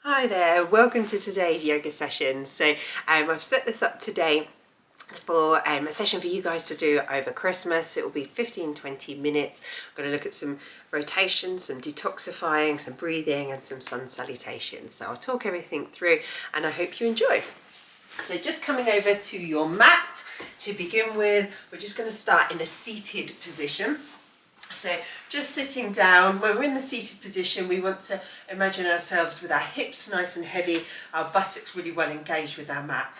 Hi there, welcome to today's yoga session. I've set this up today for a session for you guys to do over Christmas. It will be 15-20 minutes. We're going to look at some rotations, some detoxifying, some breathing and some sun salutations. So I'll talk everything through and I hope you enjoy. So just coming over to your mat to begin with, we're just going to start in a seated position. So just sitting down. When we're in the seated position, we want to imagine ourselves with our hips nice and heavy, our buttocks really well engaged with our mat,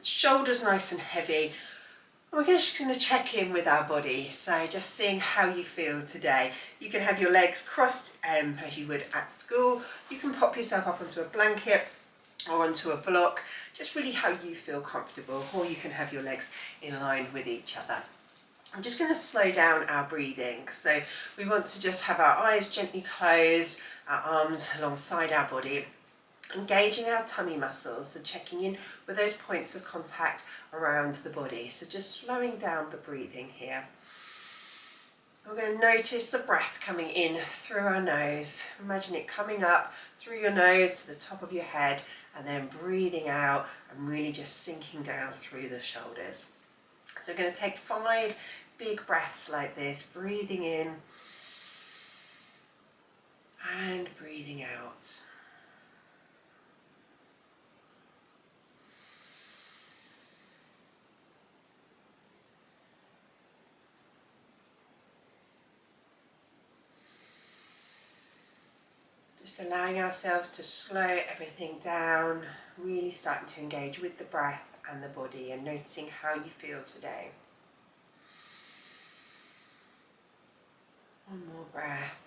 shoulders nice and heavy. We're just going to check in with our body, so just seeing how you feel today. You can have your legs crossed as you would at school. You can pop yourself up onto a blanket or onto a block, just really how you feel comfortable, or you can have your legs in line with each other. I'm just going to slow down our breathing. So we want to just have our eyes gently closed, our arms alongside our body, engaging our tummy muscles, so checking in with those points of contact around the body. So just slowing down the breathing here. We're going to notice the breath coming in through our nose. Imagine it coming up through your nose to the top of your head and then breathing out and really just sinking down through the shoulders. So we're going to take 5 big breaths like this, breathing in and breathing out. Just allowing ourselves to slow everything down, really starting to engage with the breath and the body and noticing how you feel today. One more breath,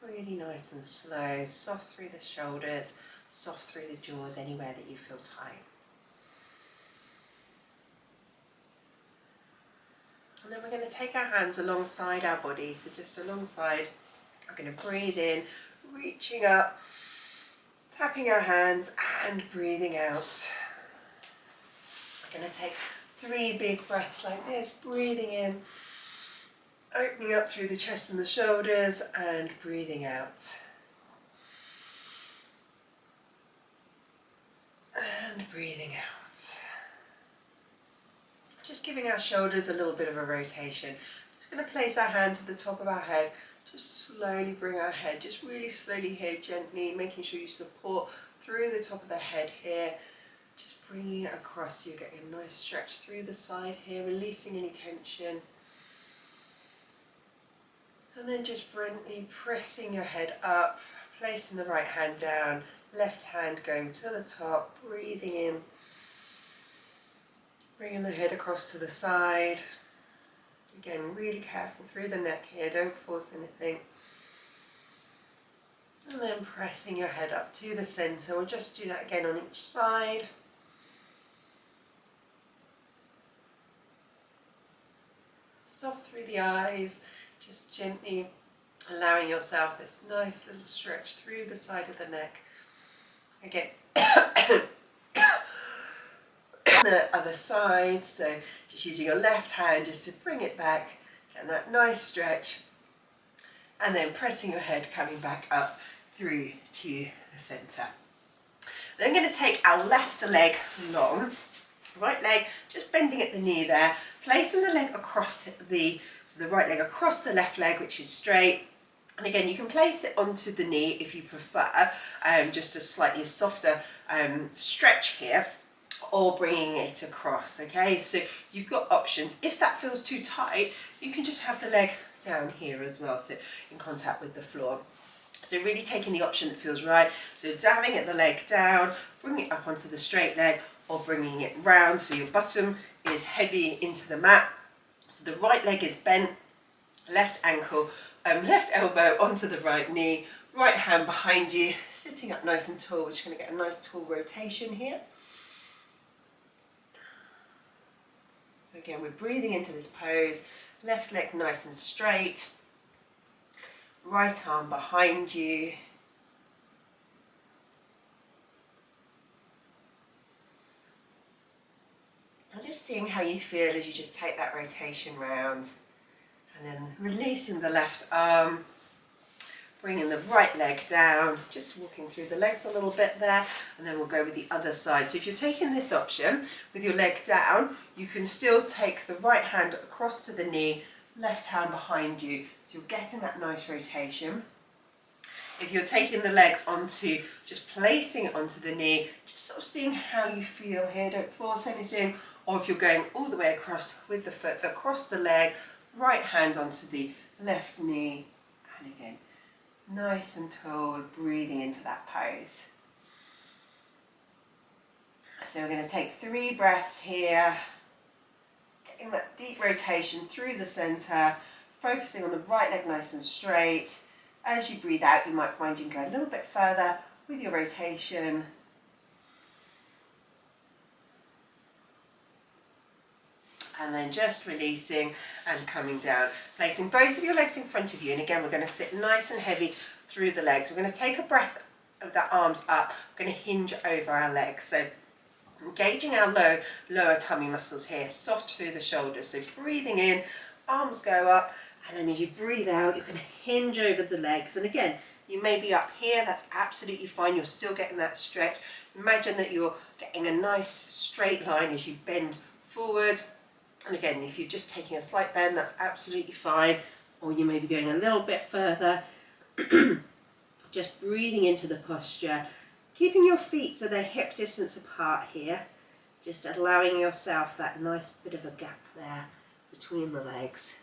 really nice and slow, soft through the shoulders, soft through the jaws, anywhere that you feel tight. And then we're going to take our hands alongside our body, so just alongside. We're going to breathe in, reaching up, tapping our hands and breathing out. We're going to take 3 big breaths like this, breathing in, opening up through the chest and the shoulders and breathing out. And breathing out. Just giving our shoulders a little bit of a rotation. Just going to place our hand to the top of our head. Just slowly bring our head, just really slowly here, gently, making sure you support through the top of the head here. Just bringing it across, you're getting a nice stretch through the side here, releasing any tension. And then just gently pressing your head up, placing the right hand down, left hand going to the top, breathing in, bringing the head across to the side. Again, really careful through the neck here, don't force anything. And then pressing your head up to the centre. We'll just do that again on each side. Soft through the eyes, just gently allowing yourself this nice little stretch through the side of the neck. Again, the other side, so just using your left hand just to bring it back, getting that nice stretch, and then pressing your head, coming back up through to the centre. Then I'm going to take our left leg long, right leg just bending at the knee there, placing the leg across the right leg across the left leg, which is straight. And again, you can place it onto the knee if you prefer, just a slightly softer stretch here, or bringing it across, okay? So you've got options. If that feels too tight, you can just have the leg down here as well, so in contact with the floor. So really taking the option that feels right. So dabbing at the leg down, bringing it up onto the straight leg, or bringing it round so your bottom is heavy into the mat. So the right leg is bent, left ankle, left elbow onto the right knee, right hand behind you, sitting up nice and tall. We're just going to get a nice tall rotation here. So again, we're breathing into this pose, left leg nice and straight, right arm behind you. And just seeing how you feel as you just take that rotation round, and then releasing the left arm, bringing the right leg down, just walking through the legs a little bit there, and then we'll go with the other side. So if you're taking this option with your leg down, you can still take the right hand across to the knee, left hand behind you, so you're getting that nice rotation. If you're taking the leg onto, just placing it onto the knee, just sort of seeing how you feel here, don't force anything. Or if you're going all the way across with the foot across the leg, right hand onto the left knee, and again, nice and tall, breathing into that pose. So we're going to take 3 breaths here, getting that deep rotation through the centre, focusing on the right leg nice and straight. As you breathe out, you might find you can go a little bit further with your rotation. And then just releasing and coming down. Placing both of your legs in front of you. And again, we're going to sit nice and heavy through the legs. We're going to take a breath with the arms up. We're going to hinge over our legs. So engaging our lower tummy muscles here, soft through the shoulders. So breathing in, arms go up. And then as you breathe out, you're going to hinge over the legs. And again, you may be up here, that's absolutely fine. You're still getting that stretch. Imagine that you're getting a nice straight line as you bend forward. And again, if you're just taking a slight bend, that's absolutely fine. Or you may be going a little bit further. Just breathing into the posture. Keeping your feet so they're hip distance apart here. Just allowing yourself that nice bit of a gap there between the legs.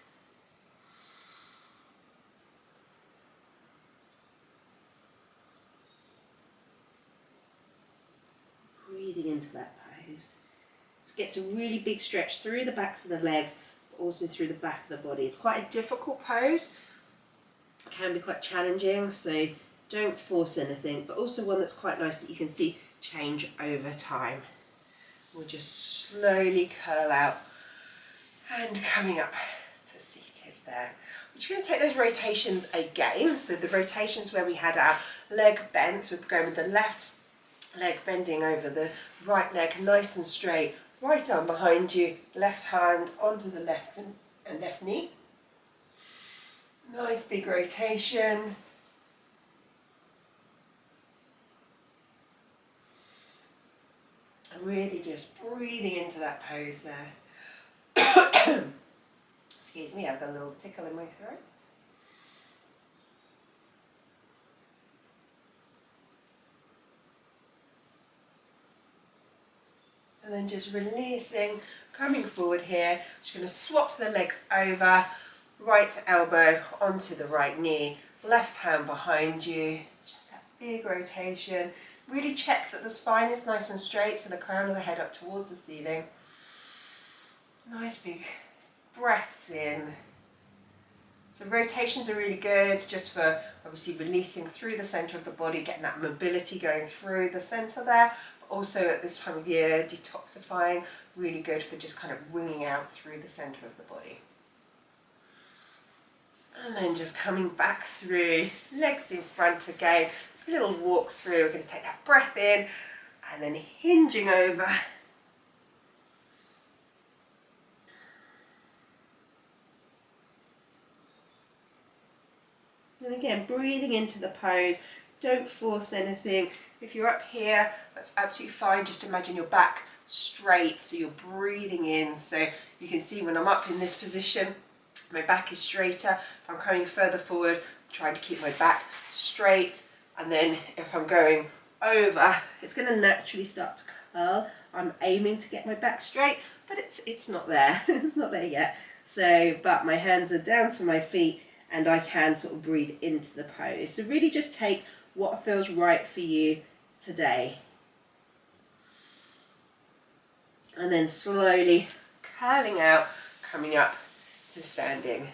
Breathing into that pose. It gets a really big stretch through the backs of the legs, but also through the back of the body. It's quite a difficult pose. It can be quite challenging, so don't force anything, but also one that's quite nice that you can see change over time. We'll just slowly curl out and coming up to seated there. We're just going to take those rotations again. So the rotations where we had our leg bent, so we're going with the left leg bending over the right leg nice and straight, right arm behind you, left hand onto the left and left knee. Nice big rotation. And really just breathing into that pose there. Excuse me, I've got a little tickle in my throat. And then just releasing, coming forward here. Just going to swap the legs over, right elbow onto the right knee, left hand behind you. Just that big rotation. Really check that the spine is nice and straight, so the crown of the head up towards the ceiling. Nice big breaths in. So rotations are really good just for obviously releasing through the centre of the body, getting that mobility going through the centre there. Also at this time of year, detoxifying, really good for just kind of wringing out through the centre of the body. And then just coming back through, legs in front again, a little walk through. We're going to take that breath in and then hinging over. And again, breathing into the pose. Don't force anything. If you're up here, that's absolutely fine. Just imagine your back straight, so you're breathing in. So you can see when I'm up in this position, my back is straighter. If I'm coming further forward, I'm trying to keep my back straight. And then if I'm going over, it's going to naturally start to curl. I'm aiming to get my back straight, but it's not there. It's not there yet. So, but my hands are down to my feet and I can sort of breathe into the pose. So really just take what feels right for you today. And then slowly curling out, coming up to standing.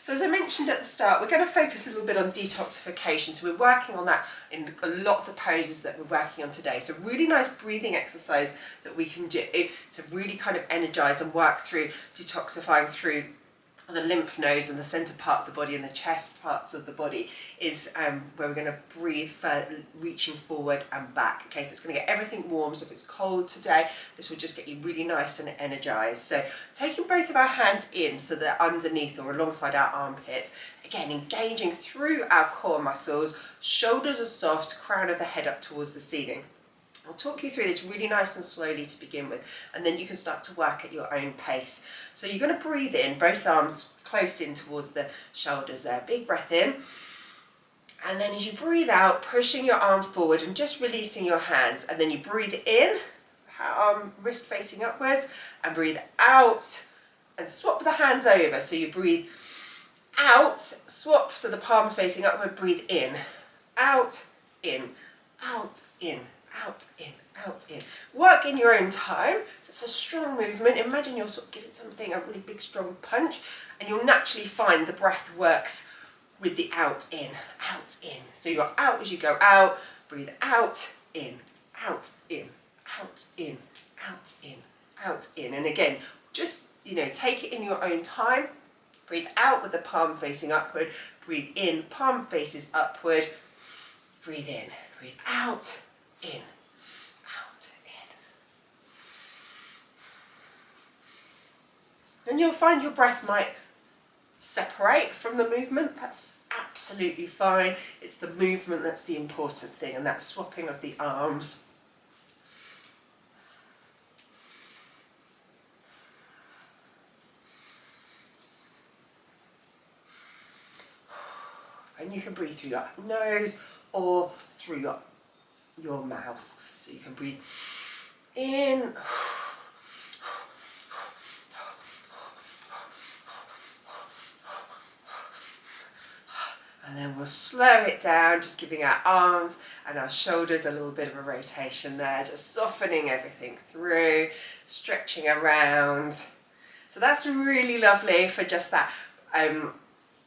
So as I mentioned at the start, we're going to focus a little bit on detoxification. So we're working on that in a lot of the poses that we're working on today. So really nice breathing exercise that we can do to really kind of energize and work through detoxifying through the lymph nodes and the center part of the body and the chest parts of the body is where we're going to breathe reaching forward and back. Okay, so it's going to get everything warm. So if it's cold today, this will just get you really nice and energized. So taking both of our hands in so they're underneath or alongside our armpits, again engaging through our core muscles, shoulders are soft, crown of the head up towards the ceiling. I'll talk you through this really nice and slowly to begin with, and then you can start to work at your own pace. So you're going to breathe in, both arms close in towards the shoulders there. Big breath in. And then as you breathe out, pushing your arm forward and just releasing your hands. And then you breathe in, wrist facing upwards, and breathe out and swap the hands over. So you breathe out, swap, so the palms facing upward, breathe in, out, in, out, in. Out, in, out, in. Work in your own time. So it's a strong movement. Imagine you're sort of giving something a really big strong punch, and you'll naturally find the breath works with the out, in, out, in. So you're out as you go out, breathe out, in, out, in, out, in, out, in, out, in. And again, just, take it in your own time. Breathe out with the palm facing upward, breathe in, palm faces upward, breathe in, breathe out, in, out, in. And you'll find your breath might separate from the movement. That's absolutely fine. It's the movement that's the important thing, and that swapping of the arms. And you can breathe through your nose or through your mouth. So you can breathe in, and then we'll slow it down, just giving our arms and our shoulders a little bit of a rotation there, just softening everything through, stretching around. So that's really lovely for just that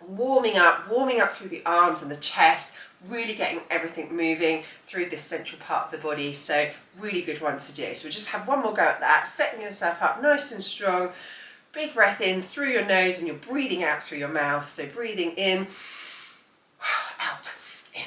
warming up through the arms and the chest, really getting everything moving through this central part of the body. So really good one to do. So we'll just have one more go at that, setting yourself up nice and strong. Big breath in through your nose, and you're breathing out through your mouth. So breathing in, out, in.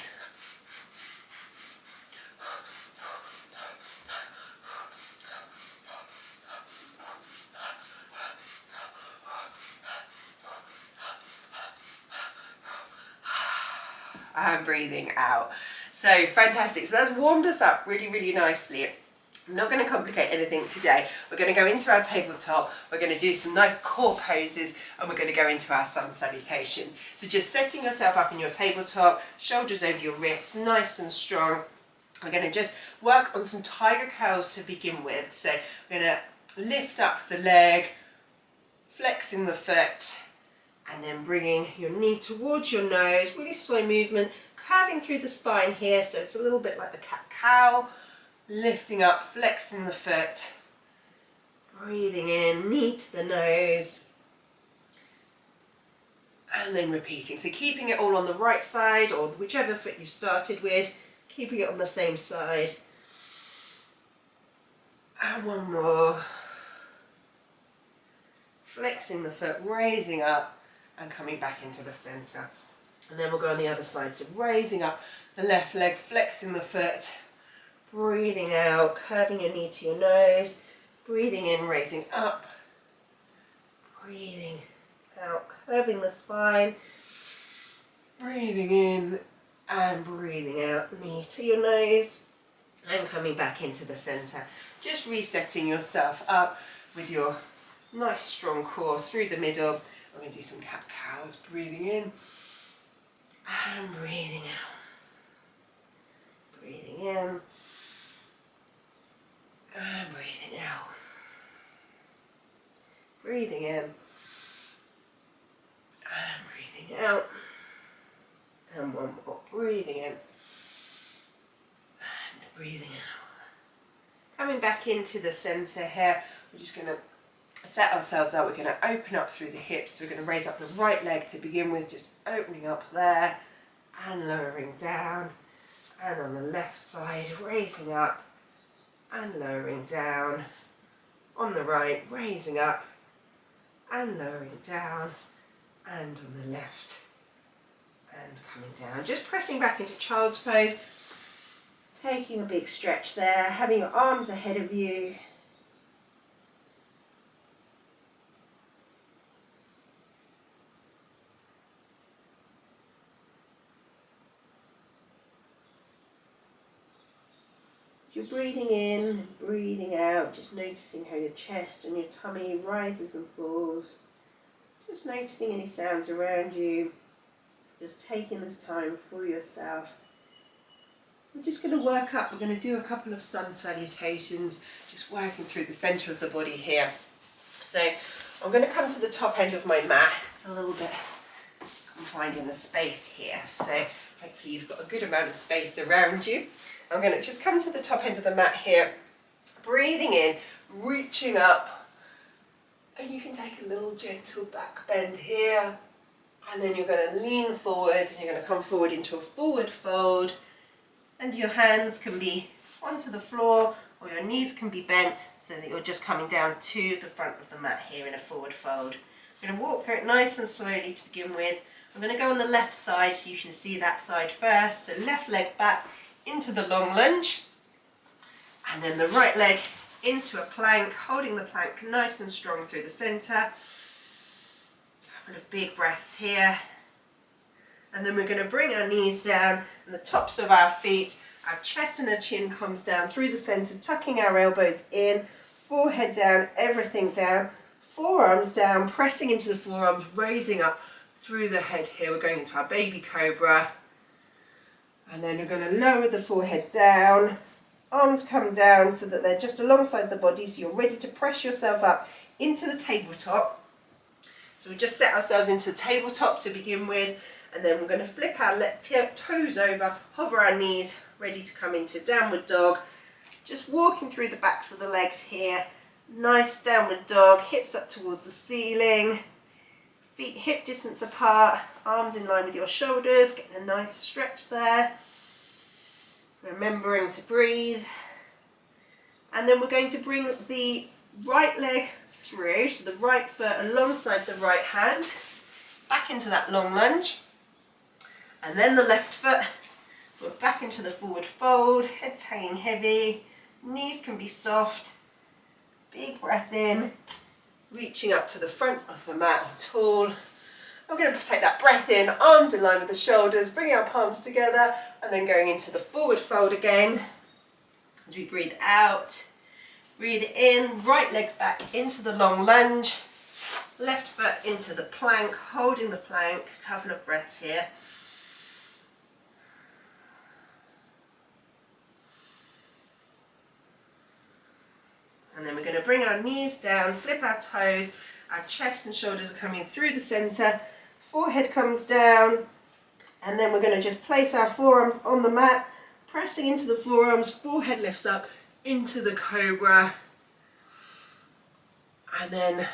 And breathing out. So fantastic. So that's warmed us up really, really nicely. I'm not going to complicate anything today. We're going to go into our tabletop, we're going to do some nice core poses, and we're going to go into our sun salutation. So just setting yourself up in your tabletop, shoulders over your wrists, nice and strong. We're going to just work on some tiger curls to begin with. So we're going to lift up the leg, flexing the foot, and then bringing your knee towards your nose, really slow movement, curving through the spine here, so it's a little bit like the cat-cow. Lifting up, flexing the foot, breathing in, knee to the nose, and then repeating. So keeping it all on the right side, or whichever foot you started with, keeping it on the same side. And one more. Flexing the foot, raising up, and coming back into the center. And then we'll go on the other side. So raising up the left leg, flexing the foot, breathing out, curving your knee to your nose, breathing in, raising up, breathing out, curving the spine, breathing in and breathing out, knee to your nose, and coming back into the center. Just resetting yourself up with your nice strong core through the middle. We're going to do some cat-cows, breathing in and breathing out. Breathing in and breathing out. Breathing in and breathing out. And one more. Breathing in and breathing out. Coming back into the center here, we're just going to set ourselves up. We're going to open up through the hips. So we're going to raise up the right leg to begin with, just opening up there and lowering down. And on the left side, raising up and lowering down. On the right, raising up and lowering down. and on the left, and coming down. Just pressing back into child's pose, taking a big stretch there, having your arms ahead of you. You're breathing in, breathing out, just noticing how your chest and your tummy rises and falls. Just noticing any sounds around you. Just taking this time for yourself. We're just going to work up. We're going to do a couple of sun salutations, just working through the centre of the body here. So I'm going to come to the top end of my mat. It's a little bit confined in the space here. So hopefully you've got a good amount of space around you. I'm going to just come to the top end of the mat here, breathing in, reaching up, and you can take a little gentle back bend here, and then you're going to lean forward, and you're going to come forward into a forward fold, and your hands can be onto the floor, or your knees can be bent, so that you're just coming down to the front of the mat here in a forward fold. I'm going to walk through it nice and slowly to begin with. I'm going to go on the left side so you can see that side first, so left leg back into the long lunge, and then the right leg into a plank, holding the plank nice and strong through the centre. A couple of big breaths here, and then we're going to bring our knees down and the tops of our feet, our chest and our chin comes down through the centre, tucking our elbows in, forehead down, everything down, forearms down, pressing into the forearms, raising up through the head here. We're going into our baby cobra. And then we're going to lower the forehead down, arms come down so that they're just alongside the body, so you're ready to press yourself up into the tabletop. So we just set ourselves into the tabletop to begin with, and then we're going to flip our toes over, hover our knees, ready to come into downward dog. Just walking through the backs of the legs here, nice downward dog, hips up towards the ceiling, feet hip distance apart, arms in line with your shoulders, getting a nice stretch there. Remembering to breathe. And then we're going to bring the right leg through, so the right foot alongside the right hand, back into that long lunge. And then the left foot, we're back into the forward fold, head's hanging heavy, knees can be soft. Big breath in. Reaching up to the front of the mat or tall. I'm going to take that breath in, arms in line with the shoulders, bringing our palms together, and then going into the forward fold again. As we breathe out, breathe in, right leg back into the long lunge, left foot into the plank, holding the plank, a couple of breaths here. And then we're going to bring our knees down, flip our toes, our chest and shoulders are coming through the centre, forehead comes down, and then we're going to just place our forearms on the mat, pressing into the forearms, forehead lifts up into the cobra, and then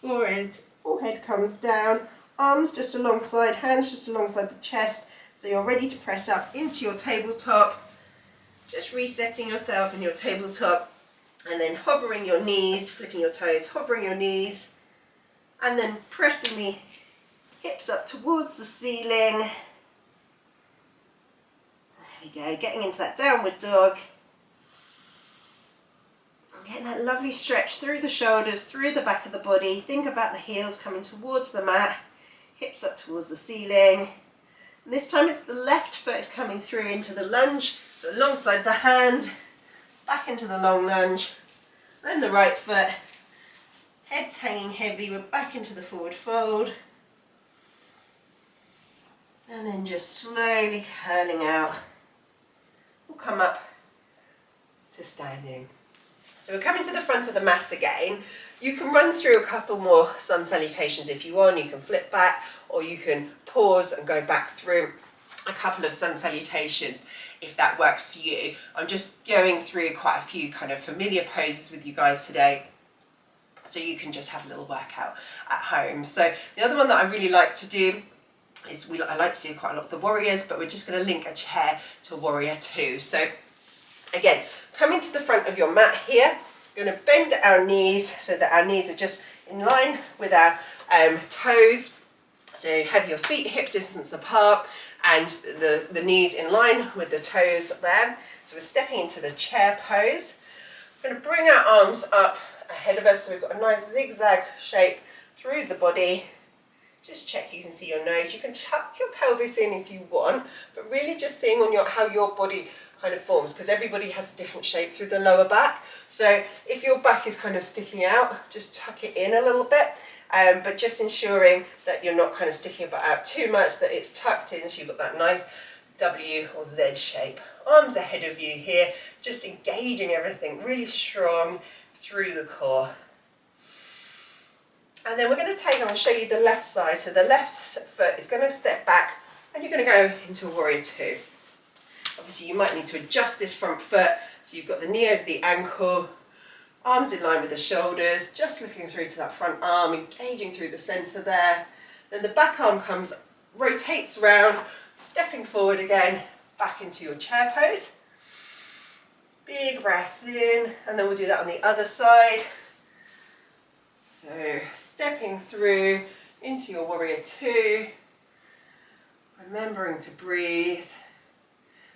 forehead comes down, arms just alongside, hands just alongside the chest, so you're ready to press up into your tabletop, just resetting yourself in your tabletop. And then hovering your knees, flipping your toes, hovering your knees, and then pressing the hips up towards the ceiling. There we go, getting into that downward dog. Getting that lovely stretch through the shoulders, through the back of the body. Think about the heels coming towards the mat, hips up towards the ceiling. And this time it's the left foot is coming through into the lunge, so alongside the hand. Back into the long lunge, then the right foot, head's hanging heavy, we're back into the forward fold, and then just slowly curling out, we'll come up to standing. So we're coming to the front of the mat again. You can run through a couple more sun salutations if you want, you can flip back, or you can pause and go back through a couple of sun salutations if that works for you. I'm just going through quite a few kind of familiar poses with you guys today, so you can just have a little workout at home. So the other one that I really like to do is, I like to do quite a lot of the warriors, but we're just going to link a chair to warrior 2. So again, coming to the front of your mat here, we're going to bend our knees so that our knees are just in line with our toes, So have your feet hip distance apart and the knees in line with the toes there. So we're stepping into the chair pose. We're going to bring our arms up ahead of us, so we've got a nice zigzag shape through the body. Just check you can see your nose. You can tuck your pelvis in if you want, but really just seeing on how your body kind of forms, because everybody has a different shape through the lower back. So if your back is kind of sticking out, just tuck it in a little bit, but just ensuring that you're not kind of sticking your butt out too much, that it's tucked in so you've got that nice W or Z shape. Arms ahead of you here, just engaging everything really strong through the core. And then we're going to take, I'm going to show you the left side. So the left foot is going to step back and you're going to go into warrior two. Obviously you might need to adjust this front foot, so you've got the knee over the ankle, arms in line with the shoulders, just looking through to that front arm, engaging through the centre there. Then the back arm rotates round, stepping forward again, back into your chair pose. Big breaths in, and then we'll do that on the other side. So stepping through into your warrior two, remembering to breathe,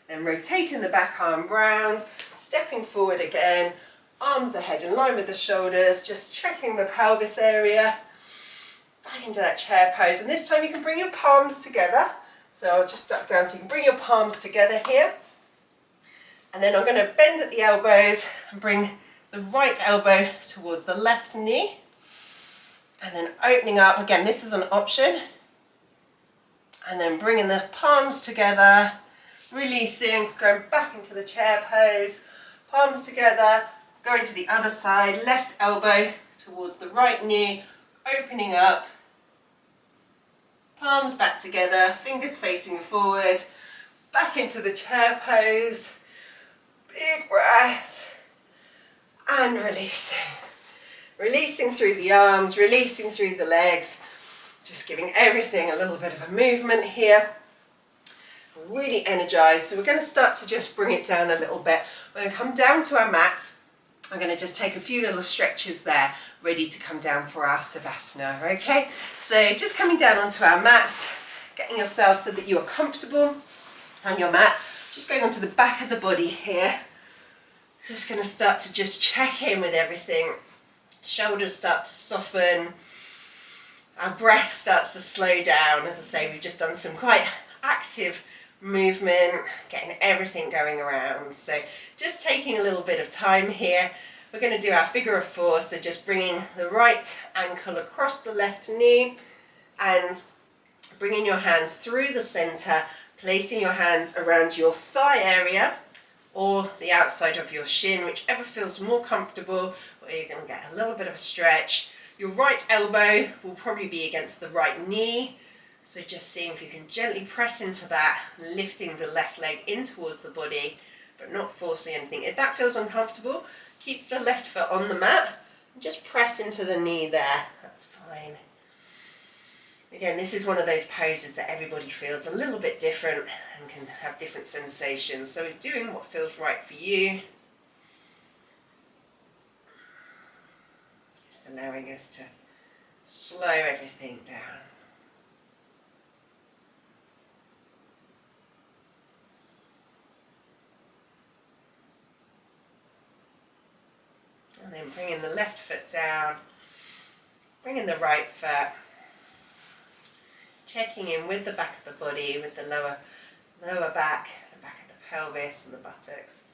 then rotating the back arm round, stepping forward again, arms ahead in line with the shoulders, just checking the pelvis area, back into that chair pose. And this time you can bring your palms together. So I'll just duck down so you can bring your palms together here. And then I'm going to bend at the elbows and bring the right elbow towards the left knee. And then opening up, again, this is an option. And then bringing the palms together, releasing, going back into the chair pose, palms together, going to the other side, left elbow towards the right knee, opening up, palms back together, fingers facing forward, back into the chair pose, big breath, and releasing. Releasing through the arms, releasing through the legs, just giving everything a little bit of a movement here. Really energized. So we're going to start to just bring it down a little bit. We're going to come down to our mats. I'm going to just take a few little stretches there, ready to come down for our Savasana, okay? So just coming down onto our mats, getting yourself so that you are comfortable on your mat. Just going onto the back of the body here. Just going to start to just check in with everything. Shoulders start to soften. Our breath starts to slow down. As I say, we've just done some quite active movement, getting everything going around. So just taking a little bit of time here. We're going to do our figure of four, so just bringing the right ankle across the left knee and bringing your hands through the center, placing your hands around your thigh area or the outside of your shin, whichever feels more comfortable, where you're going to get a little bit of a stretch. Your right elbow will probably be against the right knee. So just seeing if you can gently press into that, lifting the left leg in towards the body, but not forcing anything. If that feels uncomfortable, keep the left foot on the mat and just press into the knee there. That's fine. Again, this is one of those poses that everybody feels a little bit different and can have different sensations. So we're doing what feels right for you. Just allowing us to slow everything down. And then bringing the left foot down, bringing the right foot, checking in with the back of the body, with the lower back, the back of the pelvis and the buttocks.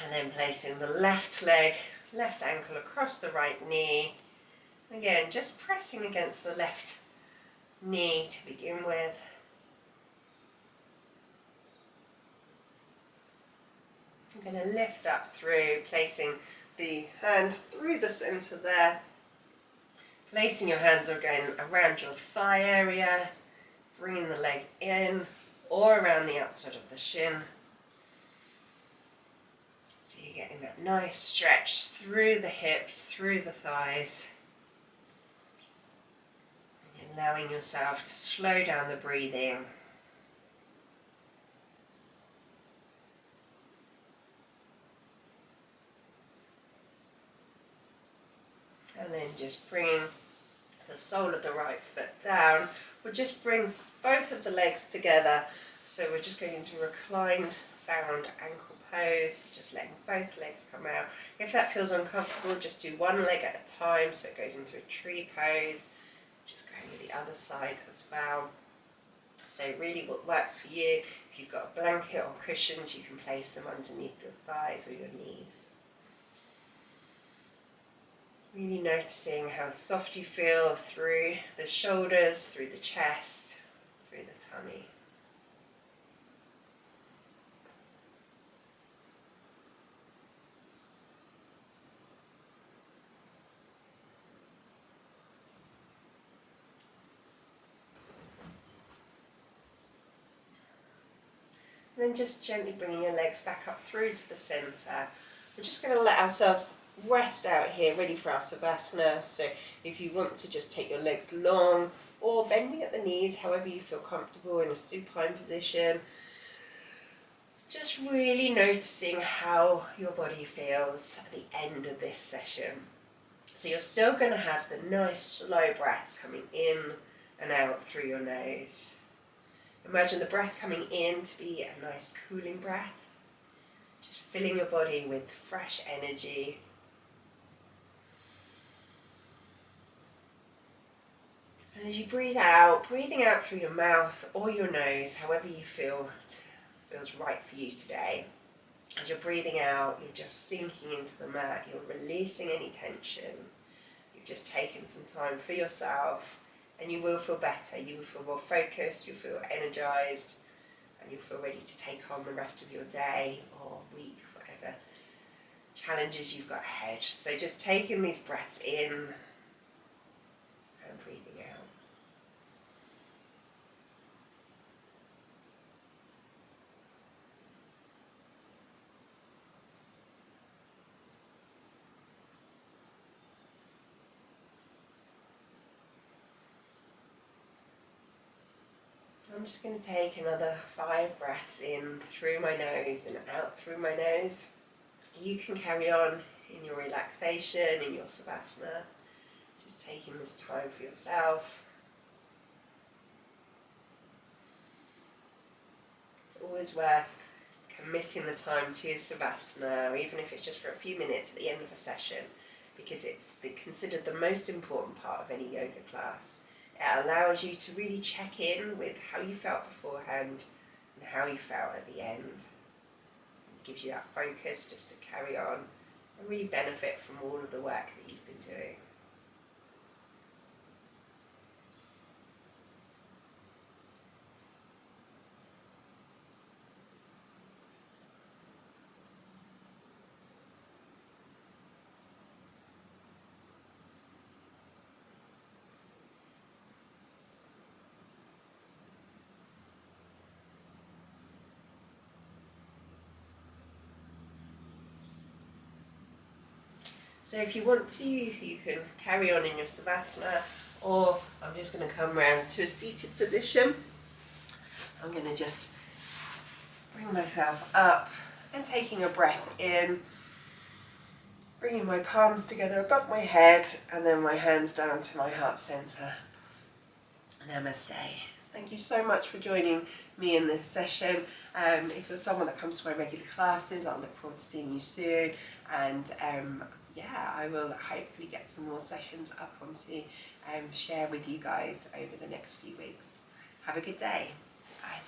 And then placing the left leg, left ankle across the right knee. Again, just pressing against the left knee to begin with. I'm going to lift up through, placing the hand through the centre there. Placing your hands again around your thigh area, bringing the leg in or around the outside of the shin. So you're getting that nice stretch through the hips, through the thighs. And you're allowing yourself to slow down the breathing. And then just bringing the sole of the right foot down. We'll just bring both of the legs together. So we're just going into reclined bound ankle pose, just letting both legs come out. If that feels uncomfortable, just do one leg at a time, so it goes into a tree pose. Just going to the other side as well. So really what works for you, if you've got a blanket or cushions, you can place them underneath your thighs or your knees. Really noticing how soft you feel through the shoulders, through the chest, through the tummy. And then just gently bringing your legs back up through to the centre. We're just going to let ourselves rest out here, ready for our Savasana. So if you want to just take your legs long or bending at the knees, however you feel comfortable in a supine position. Just really noticing how your body feels at the end of this session. So you're still going to have the nice slow breaths coming in and out through your nose. Imagine the breath coming in to be a nice cooling breath, just filling your body with fresh energy. And as you breathe out, breathing out through your mouth or your nose, however you feel feels right for you today. As you're breathing out, you're just sinking into the mat, you're releasing any tension. You've just taken some time for yourself. And you will feel better, you will feel more focused, you'll feel energised, and you'll feel ready to take on the rest of your day or week, whatever challenges you've got ahead. So just taking these breaths in and breathing out. I'm just going to take another 5 breaths in through my nose and out through my nose. You can carry on in your relaxation, in your Savasana, just taking this time for yourself. It's always worth committing the time to Savasana, even if it's just for a few minutes at the end of a session, because it's considered the most important part of any yoga class. It allows you to really check in with how you felt beforehand and how you felt at the end. It gives you that focus just to carry on and really benefit from all of the work that you've been doing. So if you want to, you can carry on in your Savasana, or I'm just going to come around to a seated position. I'm going to just bring myself up and taking a breath in, bringing my palms together above my head and then my hands down to my heart center. Namaste. Thank you so much for joining me in this session. If you're someone that comes to my regular classes, I'll look forward to seeing you soon. And yeah, I will hopefully get some more sessions up onto share with you guys over the next few weeks. Have a good day. Bye.